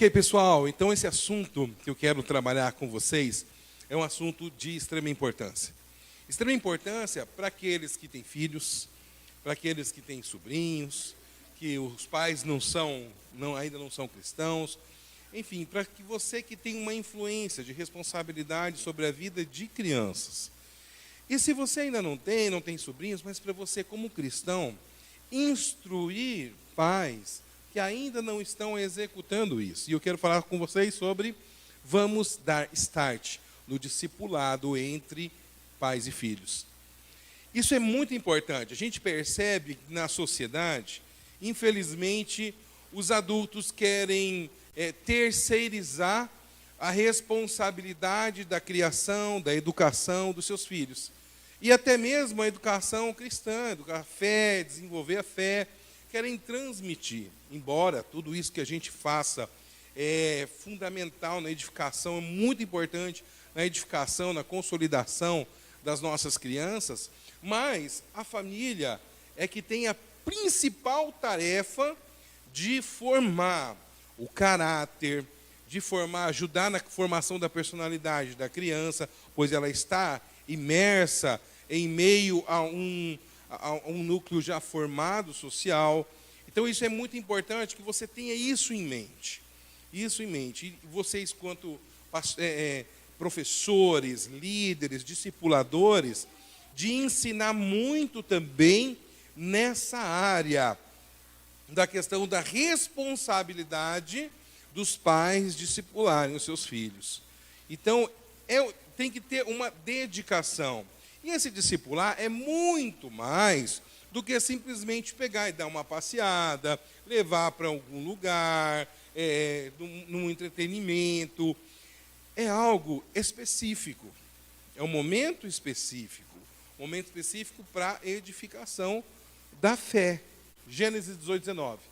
Ok, pessoal, então esse assunto que eu quero trabalhar com vocês é um assunto de extrema importância. Extrema importância para aqueles que têm filhos, para aqueles que têm sobrinhos, que os pais ainda não são cristãos, enfim, para que você que tem uma influência de responsabilidade sobre a vida de crianças. E se você ainda não tem sobrinhos, mas para você como cristão, instruir pais que ainda não estão executando isso. E eu quero falar com vocês sobre vamos dar start no discipulado entre pais e filhos. Isso é muito importante. A gente percebe que na sociedade, infelizmente, os adultos querem terceirizar a responsabilidade da criação, da educação dos seus filhos. E até mesmo a educação cristã, educar a fé, desenvolver a fé, querem transmitir. Embora tudo isso que a gente faça é fundamental na edificação, é muito importante na edificação, na consolidação das nossas crianças, mas a família é que tem a principal tarefa de formar o caráter, de ajudar na formação da personalidade da criança, pois ela está imersa em meio a um núcleo já formado social. Então isso é muito importante que você tenha isso em mente. Isso em mente. E vocês, quanto professores, líderes, discipuladores, de ensinar muito também nessa área da questão da responsabilidade dos pais discipularem os seus filhos. Então, tem que ter uma dedicação. E esse discipular é muito mais do que simplesmente pegar e dar uma passeada, levar para algum lugar, num entretenimento. É algo específico. É um momento específico para a edificação da fé. Gênesis 18, 19.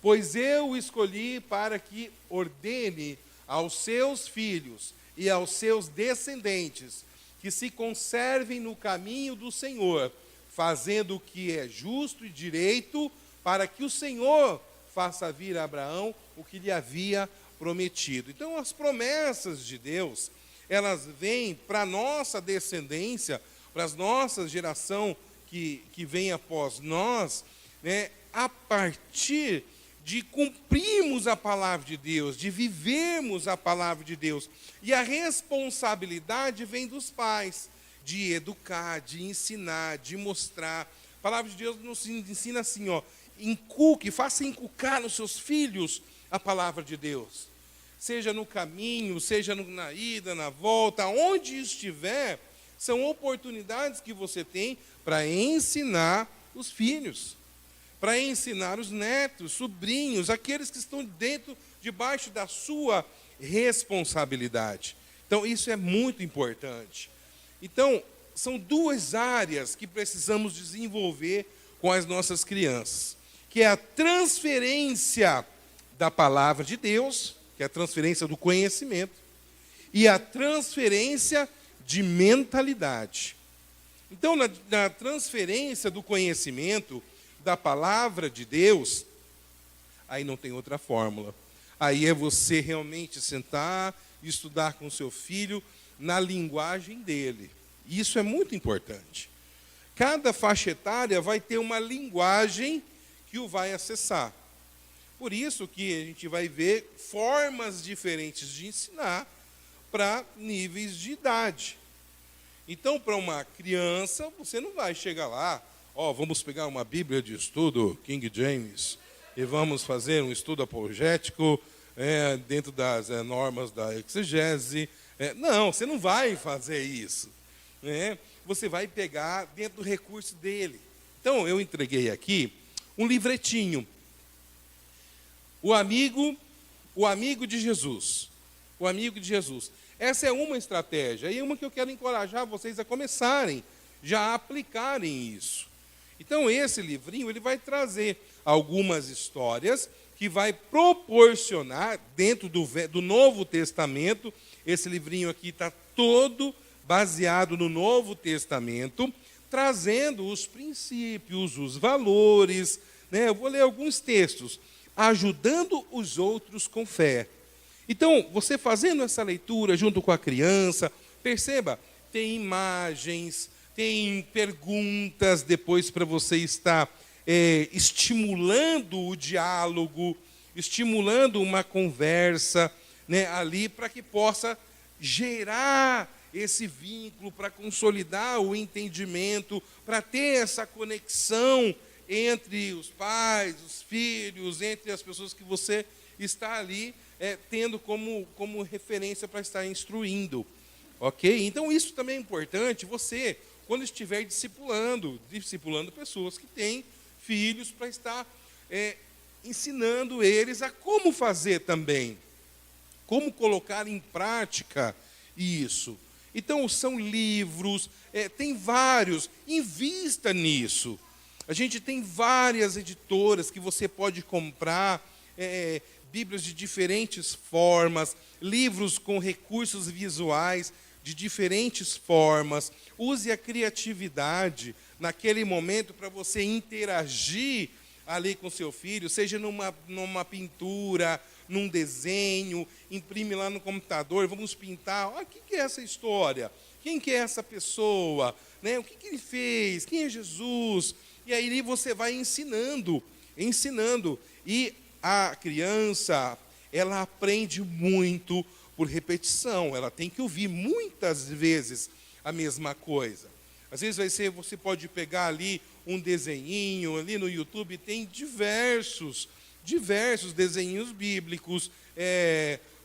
Pois eu escolhi para que ordene aos seus filhos e aos seus descendentes que se conservem no caminho do Senhor, fazendo o que é justo e direito, para que o Senhor faça vir a Abraão o que lhe havia prometido. Então, as promessas de Deus, elas vêm para a nossa descendência, para a nossa geração que vem após nós, né, a partir de cumprirmos a palavra de Deus, de vivermos a palavra de Deus. E a responsabilidade vem dos pais, de educar, de ensinar, de mostrar. A palavra de Deus nos ensina assim, faça inculcar nos seus filhos a palavra de Deus. Seja no caminho, seja na ida, na volta, onde estiver, são oportunidades que você tem para ensinar os filhos, para ensinar os netos, sobrinhos, aqueles que estão debaixo da sua responsabilidade. Então, isso é muito importante. Então, são duas áreas que precisamos desenvolver com as nossas crianças, que é a transferência da palavra de Deus, que é a transferência do conhecimento, e a transferência de mentalidade. Então, na transferência do conhecimento, da palavra de Deus, aí não tem outra fórmula. Aí é você realmente sentar e estudar com seu filho na linguagem dele. Isso é muito importante. Cada faixa etária vai ter uma linguagem que o vai acessar. Por isso que a gente vai ver formas diferentes de ensinar para níveis de idade. Então, para uma criança, você não vai chegar lá, vamos pegar uma Bíblia de estudo, King James, e vamos fazer um estudo apologético dentro das normas da exegese. Não, você não vai fazer isso. Você vai pegar dentro do recurso dele. Então, eu entreguei aqui um livretinho. O amigo de Jesus. O amigo de Jesus. Essa é uma estratégia, e uma que eu quero encorajar vocês a começarem, já a aplicarem isso. Então, esse livrinho, ele vai trazer algumas histórias que vai proporcionar, dentro do Novo Testamento, esse livrinho aqui está todo baseado no Novo Testamento, trazendo os princípios, os valores, Eu vou ler alguns textos. Ajudando os outros com fé. Então, você fazendo essa leitura junto com a criança, perceba, tem imagens, tem perguntas depois para você estar estimulando o diálogo, estimulando uma conversa, né, ali para que possa gerar esse vínculo, para consolidar o entendimento, para ter essa conexão entre os pais, os filhos, entre as pessoas que você está ali tendo como referência para estar instruindo. Ok? Então isso também é importante, você, quando estiver discipulando pessoas que têm filhos, para estar ensinando eles a como fazer também, como colocar em prática isso. Então, são livros, tem vários, invista nisso. A gente tem várias editoras que você pode comprar, Bíblias de diferentes formas, livros com recursos visuais de diferentes formas. Use a criatividade naquele momento para você interagir ali com seu filho, seja numa pintura, num desenho, imprime lá no computador, vamos pintar. O que é essa história? Quem que é essa pessoa? Né? O que ele fez? Quem é Jesus? E aí você vai ensinando. E a criança, ela aprende muito por repetição. Ela tem que ouvir muitas vezes a mesma coisa. Às vezes você pode pegar ali um desenhinho, ali no YouTube tem diversos desenhos bíblicos,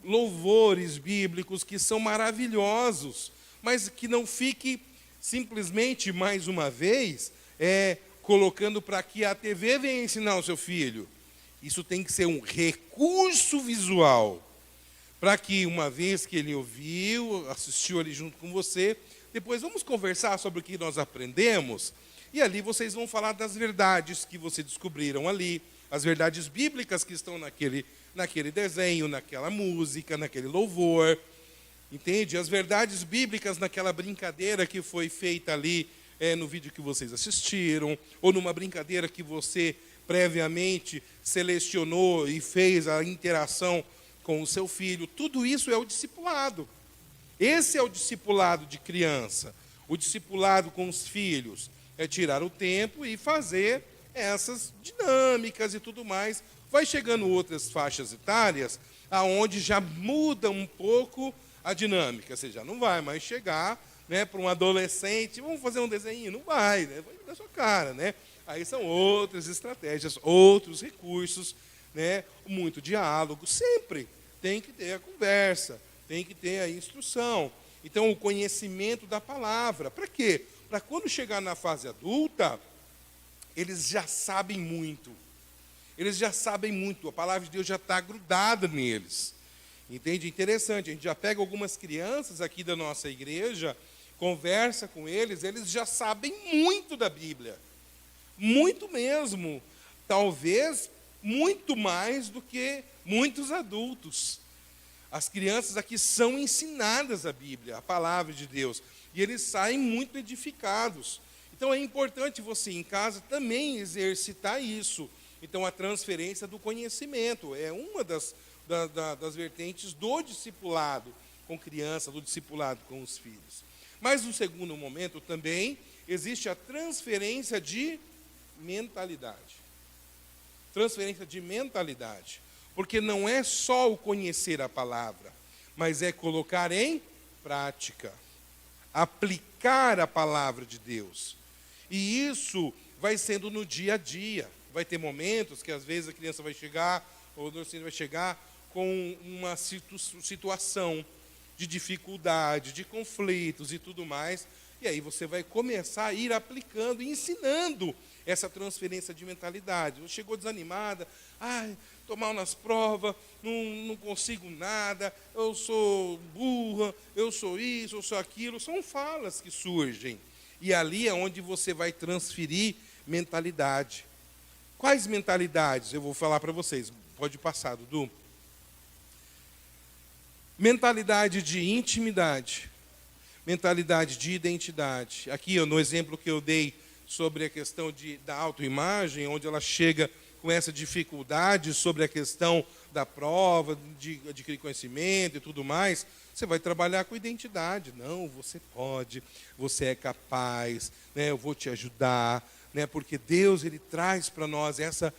louvores bíblicos que são maravilhosos, mas que não fique simplesmente, mais uma vez, colocando para que a TV venha ensinar o seu filho. Isso tem que ser um recurso visual, para que uma vez que ele ouviu, assistiu ali junto com você, depois vamos conversar sobre o que nós aprendemos, e ali vocês vão falar das verdades que vocês descobriram ali, as verdades bíblicas que estão naquele desenho, naquela música, naquele louvor, entende? As verdades bíblicas naquela brincadeira que foi feita ali no vídeo que vocês assistiram, ou numa brincadeira que você previamente selecionou e fez a interação com o seu filho. Tudo isso é o discipulado. Esse é o discipulado de criança. O discipulado com os filhos é tirar o tempo e fazer essas dinâmicas e tudo mais. Vai chegando outras faixas etárias, aonde já muda um pouco a dinâmica. Você já não vai mais chegar, né, para um adolescente, vamos fazer um desenho? Não vai, né? Vai da sua cara, né? Aí são outras estratégias, outros recursos, né? Muito diálogo. Sempre tem que ter a conversa, tem que ter a instrução. Então, o conhecimento da palavra. Para quê? Para quando chegar na fase adulta, eles já sabem muito. Eles já sabem muito. A palavra de Deus já está grudada neles. Entende? Interessante. A gente já pega algumas crianças aqui da nossa igreja, conversa com eles, eles já sabem muito da Bíblia. Muito mesmo. Talvez muito mais do que muitos adultos. As crianças aqui são ensinadas a Bíblia, a palavra de Deus, e eles saem muito edificados. Então é importante você em casa também exercitar isso. Então a transferência do conhecimento é uma das vertentes do discipulado com criança, do discipulado com os filhos. Mas no segundo momento também existe a transferência de mentalidade. Transferência de mentalidade. Porque não é só o conhecer a palavra, mas é colocar em prática, aplicar a palavra de Deus. E isso vai sendo no dia a dia. Vai ter momentos que às vezes a criança vai chegar, ou o adolescente vai chegar com uma situação de dificuldade, de conflitos e tudo mais. E aí você vai começar a ir aplicando e ensinando essa transferência de mentalidade. Você chegou desanimada, estou mal nas provas, não consigo nada, eu sou burra, eu sou isso, eu sou aquilo. São falas que surgem. E ali é onde você vai transferir mentalidade. Quais mentalidades? Eu vou falar para vocês. Pode passar, Dudu. Mentalidade de intimidade. Mentalidade de identidade. Aqui, no exemplo que eu dei sobre a questão da autoimagem, onde ela chega com essa dificuldade sobre a questão da prova, de adquirir conhecimento e tudo mais, você vai trabalhar com identidade. Não, você pode, você é capaz, né, eu vou te ajudar, né, porque Deus ele traz para nós essa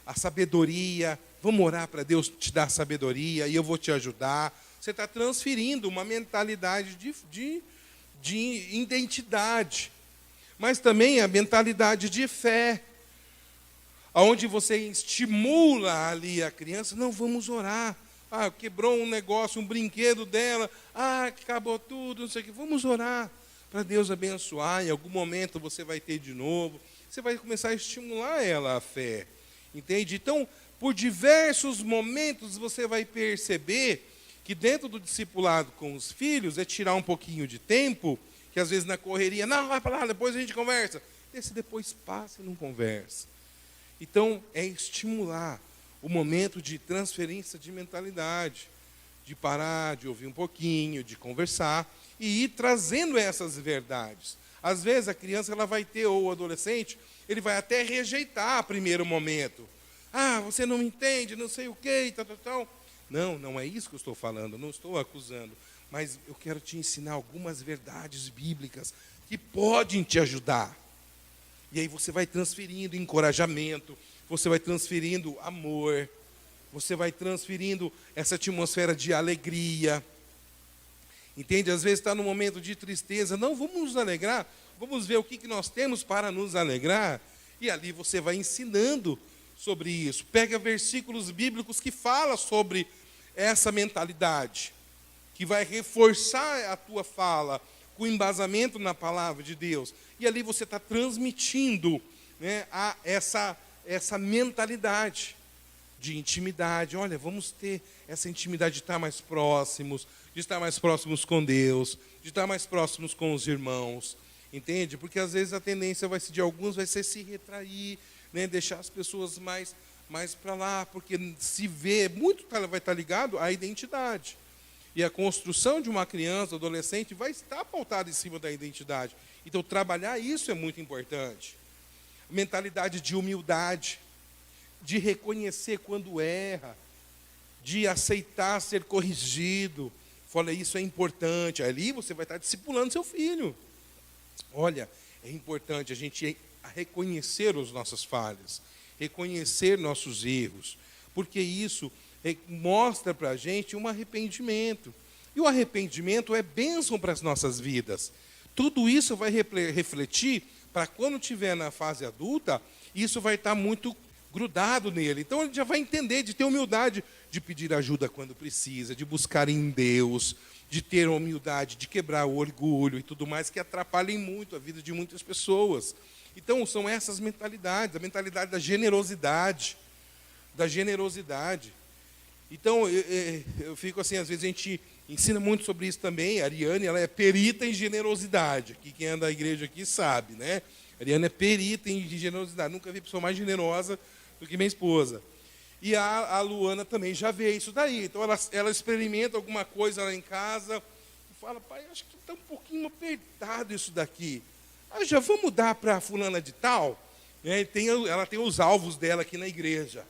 a sabedoria. Vamos orar para Deus te dar sabedoria e eu vou te ajudar. Você está transferindo uma mentalidade de identidade, mas também a mentalidade de fé, onde você estimula ali a criança. Não, vamos orar. Quebrou um negócio, um brinquedo dela. Acabou tudo, não sei o que. Vamos orar para Deus abençoar. Em algum momento você vai ter de novo. Você vai começar a estimular ela a fé. Entende? Então, por diversos momentos você vai perceber que dentro do discipulado com os filhos é tirar um pouquinho de tempo, que às vezes na correria, não, vai para lá, depois a gente conversa. Esse depois passa e não conversa. Então, é estimular o momento de transferência de mentalidade, de parar, de ouvir um pouquinho, de conversar e ir trazendo essas verdades. Às vezes a criança ela vai ter, ou o adolescente, ele vai até rejeitar a primeiro momento. Você não me entende, não sei o quê, tal. Não, não é isso que eu estou falando, não estou acusando. Mas eu quero te ensinar algumas verdades bíblicas que podem te ajudar. E aí você vai transferindo encorajamento, você vai transferindo amor, você vai transferindo essa atmosfera de alegria. Entende? Às vezes está num momento de tristeza. Não, vamos nos alegrar, vamos ver o que nós temos para nos alegrar. E ali você vai ensinando sobre isso. Pega versículos bíblicos que falam sobre essa mentalidade, que vai reforçar a tua fala com embasamento na palavra de Deus. E ali você está transmitindo, né, essa mentalidade de intimidade. Olha, vamos ter essa intimidade de estar mais próximos, de estar mais próximos com Deus, de estar mais próximos com os irmãos. Entende? Porque às vezes a tendência de alguns vai ser se retrair, né, deixar as pessoas mais para lá, porque se vê, muito vai estar ligado à identidade. E a construção de uma criança, adolescente, vai estar pautada em cima da identidade. Então, trabalhar isso é muito importante. Mentalidade de humildade, de reconhecer quando erra, de aceitar ser corrigido. Olha, isso é importante. Ali você vai estar discipulando seu filho. Olha, é importante a gente reconhecer as nossas falhas, reconhecer nossos erros, porque isso mostra para a gente um arrependimento. E o arrependimento é bênção para as nossas vidas. Tudo isso vai refletir para quando estiver na fase adulta, isso vai estar muito grudado nele. Então ele já vai entender, de ter humildade, de pedir ajuda quando precisa, de buscar em Deus, de ter humildade, de quebrar o orgulho e tudo mais, que atrapalhem muito a vida de muitas pessoas. Então são essas mentalidades, a mentalidade da generosidade. Então eu fico assim, às vezes a gente ensina muito sobre isso também. A Ariane, ela é perita em generosidade. Aqui, quem é da igreja aqui sabe, né? A Ariane é perita em generosidade. Nunca vi pessoa mais generosa do que minha esposa. E a Luana também já vê isso daí. Então ela experimenta alguma coisa lá em casa e fala, pai, acho que está um pouquinho apertado isso daqui. Já vamos dar para a fulana de tal? Ela tem os alvos dela aqui na igreja,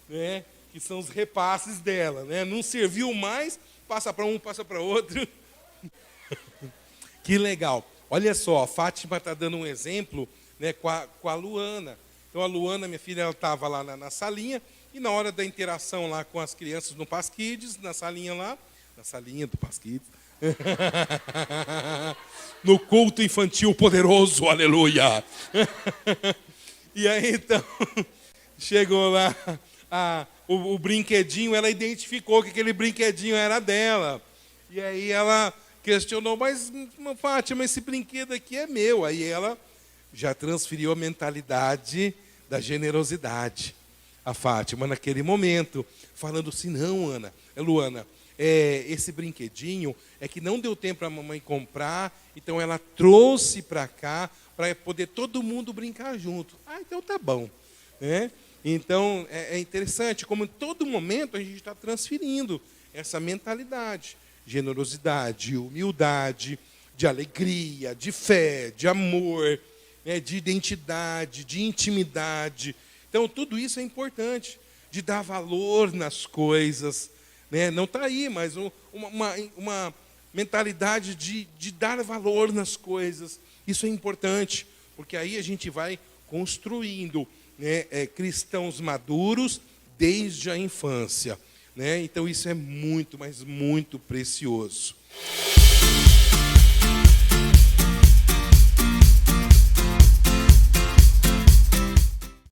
né? Que são os repasses dela. Né? Não serviu mais, passa para um, passa para outro. Que legal. Olha só, a Fátima está dando um exemplo, né, com a Luana. Então a Luana, minha filha, ela estava lá na salinha, e na hora da interação lá com as crianças no Pasquides, na salinha do Pasquides, no culto infantil poderoso, aleluia. E aí então, chegou lá o brinquedinho, ela identificou que aquele brinquedinho era dela. E aí ela questionou, mas Fátima, esse brinquedo aqui é meu. Aí ela já transferiu a mentalidade da generosidade. A Fátima, naquele momento, falando assim, não, Luana, esse brinquedinho é que não deu tempo para a mamãe comprar, então ela trouxe para cá, para poder todo mundo brincar junto. Então tá bom. Né? Então, é interessante, como em todo momento a gente está transferindo essa mentalidade, generosidade, humildade, de alegria, de fé, de amor, né, de identidade, de intimidade. Então, tudo isso é importante, de dar valor nas coisas, né? Não está aí, mas uma mentalidade de dar valor nas coisas. Isso é importante, porque aí a gente vai construindo, né, cristãos maduros desde a infância, né? Então, isso é muito, mas muito precioso.